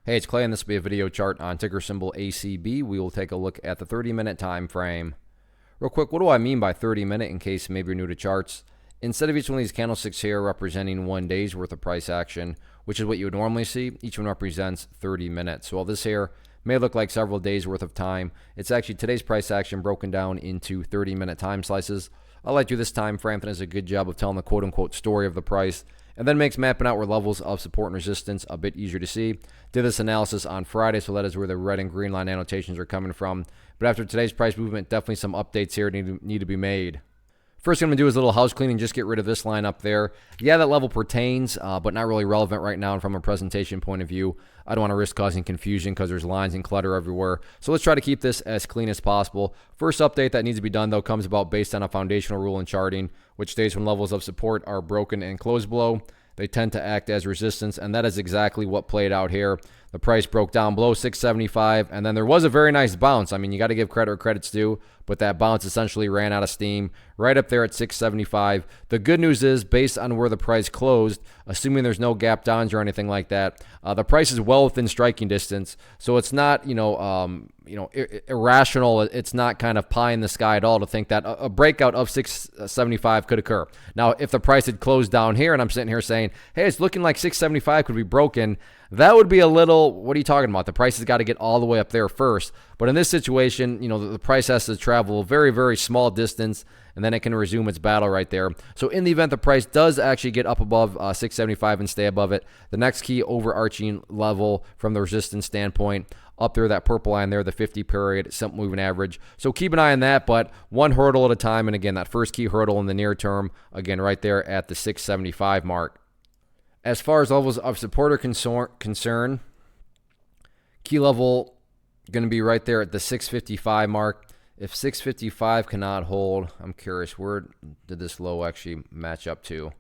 Hey, it's Clay, and this will be a video chart on ticker symbol ACB. We will take a look at the 30-minute time frame. Real quick, what do I mean by 30-minute in case maybe you're new to charts? Instead of each one of these candlesticks here representing 1 day's worth of price action, which is what you would normally see, each one represents 30 minutes. So while this here may look like several days worth of time, it's actually today's price action broken down into 30-minute time slices. I like to do this time frame that does a good job of telling the quote-unquote story of the price, and then makes mapping out where levels of support and resistance a bit easier to see. Did this analysis on Friday, so that is where the red and green line annotations are coming from. But after today's price movement, definitely some updates here need to be made. First thing I'm going to do is a little house cleaning, just get rid of this line up there. Yeah, that level pertains, but not really relevant right now. And from a presentation point of view, I don't want to risk causing confusion because there's lines and clutter everywhere. So let's try to keep this as clean as possible. First update that needs to be done, though, comes about based on a foundational rule in charting, which states when levels of support are broken and closed below, they tend to act as resistance, and that is exactly what played out here. The price broke down below 675, and then there was a very nice bounce. I mean, you got to give credit where credit's due, but that bounce essentially ran out of steam right up there at 675. The good news is, based on where the price closed, assuming there's no gap downs or anything like that, the price is well within striking distance. So it's not, irrational. It's not kind of pie in the sky at all to think that a breakout of 675 could occur. Now, if the price had closed down here, and I'm sitting here saying, hey, it's looking like 675 could be broken, that would be a little, what are you talking about? The price has got to get all the way up there first. But in this situation, the price has to travel a very, very small distance, and then it can resume its battle right there. So in the event the price does actually get up above 675 and stay above it, the next key overarching level from the resistance standpoint, up there, that purple line there, the 50 period simple moving average. So keep an eye on that, but one hurdle at a time. And again, that first key hurdle in the near term, again, right there at the 675 mark. As far as levels of support are concerned, key level going to be right there at the 655 mark. If 655 cannot hold, I'm curious, where did this low actually match up to?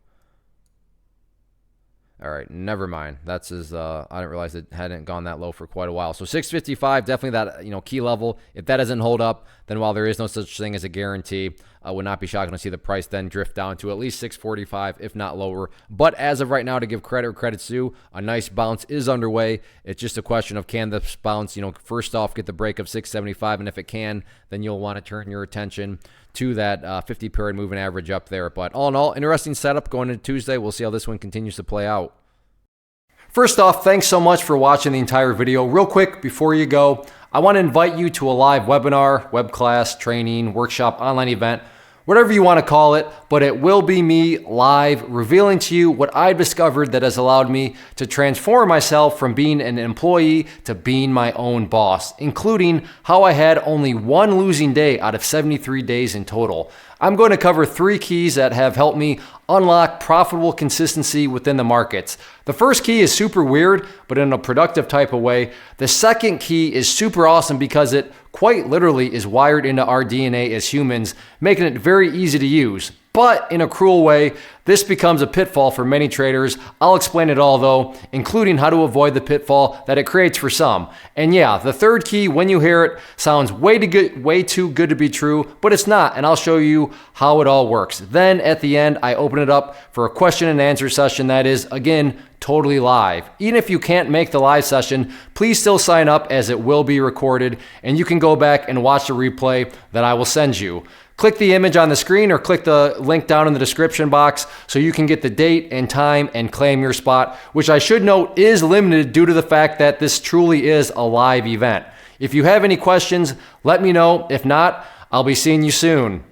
All right, never mind. That's as I didn't realize it hadn't gone that low for quite a while. So 655, definitely that key level. If that doesn't hold up, then while there is no such thing as a guarantee, I would not be shocked to see the price then drift down to at least 645, if not lower. But as of right now, to give credit where credit's due, a nice bounce is underway. It's just a question of can this bounce, first off get the break of 675, and if it can, then you'll want to turn your attention to that 50 period moving average up there. But all in all, interesting setup going into Tuesday. We'll see how this one continues to play out. First off, thanks so much for watching the entire video. Real quick, before you go, I want to invite you to a live webinar, web class, training, workshop, online event, whatever you want to call it, but it will be me live revealing to you what I've discovered that has allowed me to transform myself from being an employee to being my own boss, including how I had only one losing day out of 73 days in total. I'm going to cover 3 keys that have helped me unlock profitable consistency within the markets. The first key is super weird, but in a productive type of way. The second key is super awesome because it quite literally is wired into our DNA as humans, making it very easy to use. But in a cruel way, this becomes a pitfall for many traders. I'll explain it all though, including how to avoid the pitfall that it creates for some. And yeah, the third key, when you hear it, sounds way too good to be true, but it's not, and I'll show you how it all works. Then at the end, I open it up for a question and answer session that is, again, totally live. Even if you can't make the live session, please still sign up as it will be recorded, and you can go back and watch the replay that I will send you. Click the image on the screen or click the link down in the description box so you can get the date and time and claim your spot, which I should note is limited due to the fact that this truly is a live event. If you have any questions, let me know. If not, I'll be seeing you soon.